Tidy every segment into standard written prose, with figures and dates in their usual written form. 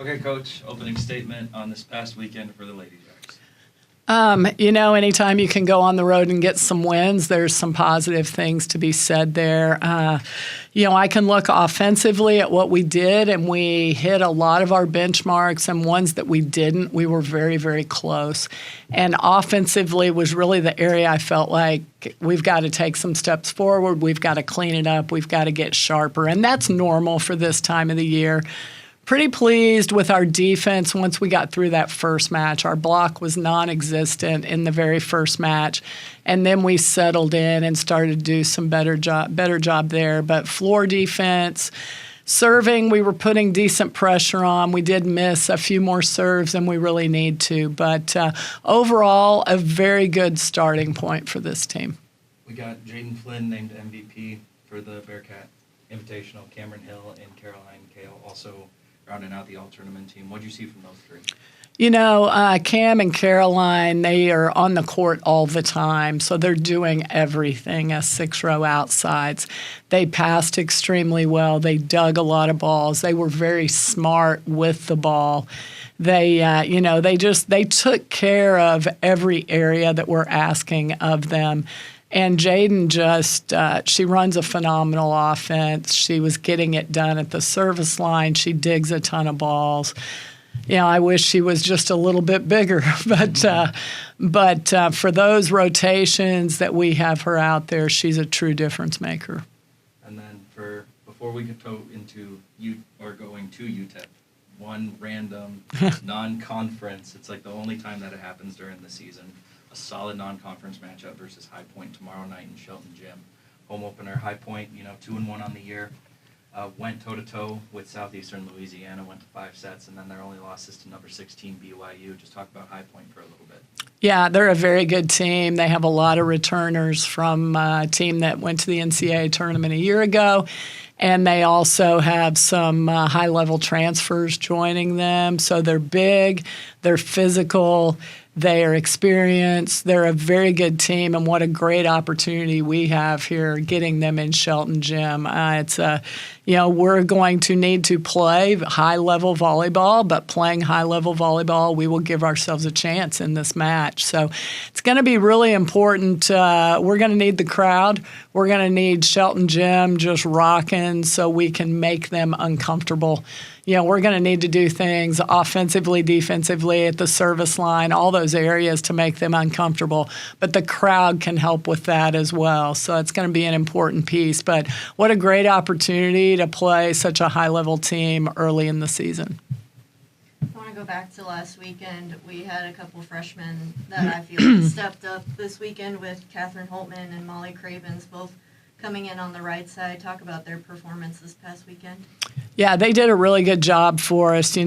Okay, Coach, opening statement on this past weekend for the Lady Jacks. Anytime you can go on the road and get some wins, there's some positive things to be said there. I can look offensively at what we did, and we hit a lot of our benchmarks, and ones that we didn't, we were very, very close. And offensively was really the area I felt like we've got to take some steps forward. We've got to clean it up. We've got to get sharper. And that's normal for this time of the year. Pretty pleased with our defense once we got through that first match. Our block was non-existent in the very first match, and then we settled in and started to do some better job there. But floor defense, serving, we were putting decent pressure on. We did miss a few more serves than we really need to, but overall, a very good starting point for this team. We got Jaden Flynn named MVP for the Bearkat Invitational. Cameron Hill and Caroline Kale also rounding out the all-tournament team. What did you see from those three? Cam and Caroline, they are on the court all the time, so they're doing everything as six-row outsides. They passed extremely well. They dug a lot of balls. They were very smart with the ball. They took care of every area that we're asking of them. And Jaden she runs a phenomenal offense. She was getting it done at the service line. She digs a ton of balls. I wish she was just a little bit bigger. But for those rotations that we have her out there, she's a true difference maker. And then before we could go into going to UTEP, one random non-conference, it's like the only time that it happens during the season. A solid non-conference matchup versus High Point tomorrow night in Shelton Gym. Home opener, High Point, 2-1 on the year. Went toe-to-toe with Southeastern Louisiana, went to 5 sets, and then their only loss is to number 16 BYU. Just talk about High Point for a little bit. Yeah, they're a very good team. They have a lot of returners from a team that went to the NCAA tournament a year ago. And they also have some high-level transfers joining them. So they're big, they're physical, they are experienced. They're a very good team, and what a great opportunity we have here getting them in Shelton Gym. We're going to need to play high-level volleyball, but playing high-level volleyball, we will give ourselves a chance in this match. So it's going to be really important. We're going to need the crowd. We're going to need Shelton Gym just rocking so we can make them uncomfortable. We're going to need to do things offensively, defensively, at the service line, all those areas to make them uncomfortable. But the crowd can help with that as well. So it's going to be an important piece. But what a great opportunity to play such a high-level team early in the season. I want to go back to last weekend. We had a couple freshmen that I feel stepped up this weekend with Catherine Holtman and Molly Cravens, both coming in on the right side. Talk about their performance this past weekend. Yeah, they did a really good job for us.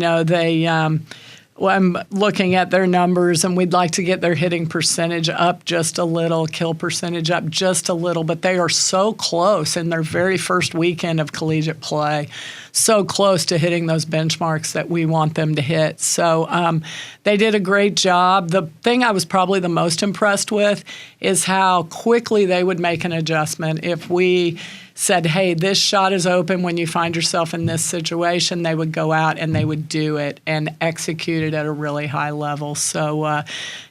I'm looking at their numbers, and we'd like to get their hitting percentage up just a little, kill percentage up just a little, but they are so close in their very first weekend of collegiate play, so close to hitting those benchmarks that we want them to hit. So they did a great job. The thing I was probably the most impressed with is how quickly they would make an adjustment. If we said, hey, this shot is open when you find yourself in this situation, they would go out and they would do it and execute it at a really high level. So,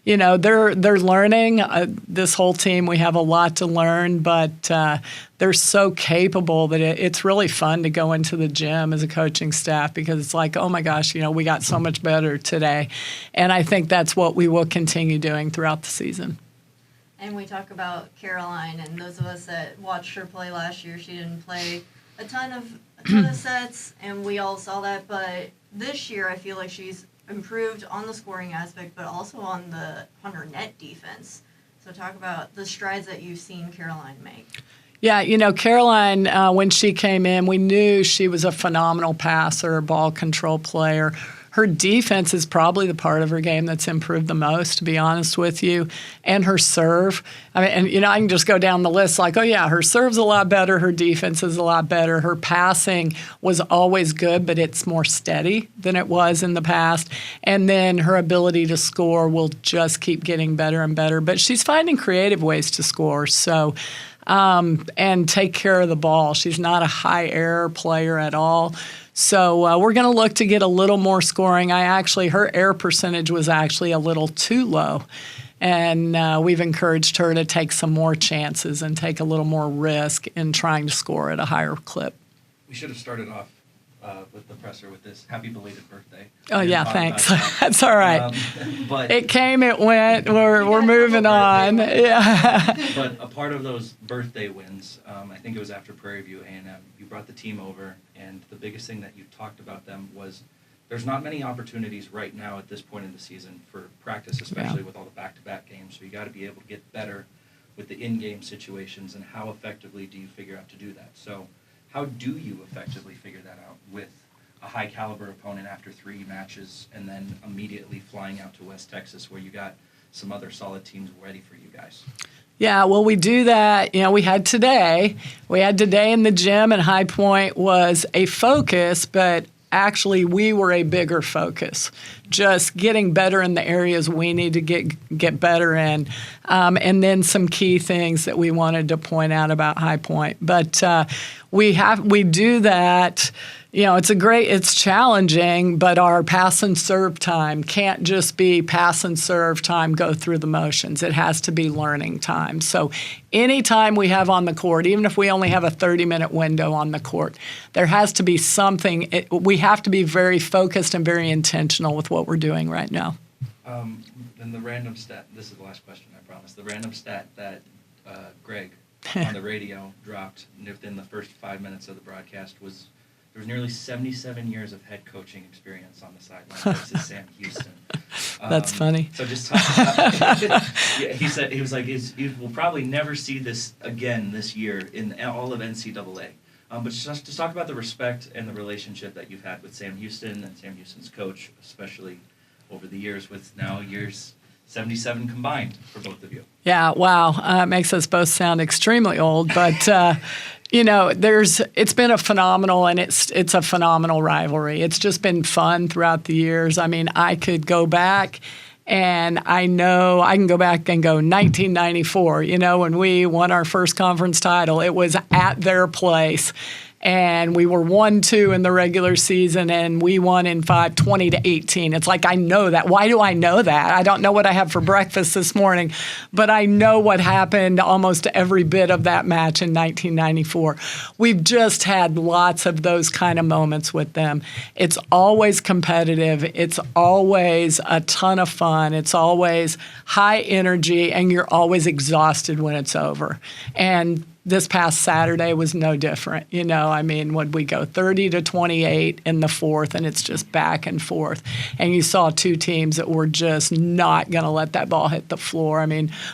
they're learning. This whole team, we have a lot to learn, but they're so capable that it's really fun to go into the gym as a coaching staff because it's like, oh my gosh, we got so much better today. And I think that's what we will continue doing throughout the season. And we talk about Caroline, and those of us that watched her play last year, she didn't play a ton of sets, and we all saw that. But this year, I feel like she's improved on the scoring aspect, but also on her net defense. So talk about the strides that you've seen Caroline make. Yeah, Caroline, when she came in, we knew she was a phenomenal passer, ball control player. Her defense is probably the part of her game that's improved the most, to be honest with you, and her serve. I can just go down the list like, oh, yeah, her serve's a lot better, her defense is a lot better. Her passing was always good, but it's more steady than it was in the past. And then her ability to score will just keep getting better and better. But she's finding creative ways to score. So and take care of the ball. She's not a high error player at all. So we're going to look to get a little more scoring. Her error percentage was actually a little too low. And we've encouraged her to take some more chances and take a little more risk in trying to score at a higher clip. We should have started off with the presser with this happy belated birthday. Oh, yeah, thanks. That's all right. But it came, it went. We're moving on. Yeah. But a part of those birthday wins, I think it was after Prairie View A&M, you brought the team over, and the biggest thing that you talked about them was there's not many opportunities right now at this point in the season for practice, especially with all the back-to-back games. So you got to be able to get better with the in-game situations, and how effectively do you figure out to do that? So how do you effectively figure that out with a high-caliber opponent after 3 matches and then immediately flying out to West Texas where you got some other solid teams ready for you guys? Yeah, well, we do that. We had today. We had today in the gym, and High Point was a focus, but actually we were a bigger focus, just getting better in the areas we need to get better in, and then some key things that we wanted to point out about High Point. But we do that. It's challenging, but our pass and serve time can't just be pass and serve time, go through the motions. It has to be learning time. So any time we have on the court, even if we only have a 30-minute window on the court, there has to be something. We have to be very focused and very intentional with what we're doing right now. Then the random stat, this is the last question, I promise. The random stat that Greg on the radio dropped within the first 5 minutes of the broadcast was there was nearly 77 years of head coaching experience on the sideline versus Sam Houston. That's funny. So just talk about, yeah, he was like, we'll probably never see this again this year in all of NCAA. But just talk about the respect and the relationship that you've had with Sam Houston and Sam Houston's coach, especially over the years, with now years 77 combined for both of you. Yeah, wow. It makes us both sound extremely old, but it's been a phenomenal, and it's a phenomenal rivalry. It's just been fun throughout the years. I mean, I could go back, and I know I can go back and go 1994, when we won our first conference title. It was at their place. And we were 1-2 in the regular season, and we won in 5, 20-18. It's like, I know that. Why do I know that? I don't know what I had for breakfast this morning, but I know what happened almost every bit of that match in 1994. We've just had lots of those kind of moments with them. It's always competitive. It's always a ton of fun. It's always high energy, and you're always exhausted when it's over. And this past Saturday was no different. Would we go 30-28 in the fourth, and it's just back and forth. And you saw 2 teams that were just not going to let that ball hit the floor.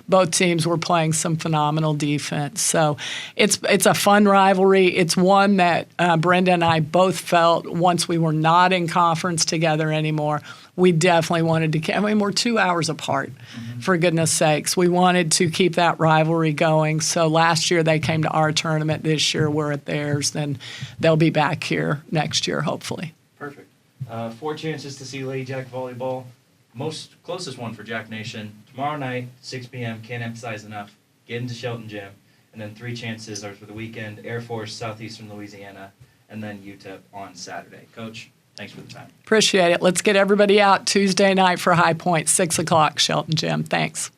Both teams were playing some phenomenal defense. So it's a fun rivalry. It's one that Brenda and I both felt once we were not in conference together anymore, we definitely wanted to. We're 2 hours apart, for goodness sakes. We wanted to keep that rivalry going. So last year they came to our tournament. This year we're at theirs. Then they'll be back here next year, hopefully. Perfect. 4 chances to see Lady Jack volleyball. Closest one for Jack Nation tomorrow night, 6 p.m. Can't emphasize enough. Get into Shelton Gym, and then 3 chances are for the weekend: Air Force, Southeastern Louisiana, and then UTEP on Saturday. Coach, thanks for the time. Appreciate it. Let's get everybody out Tuesday night for High Point, 6 o'clock, Shelton Gym. Thanks.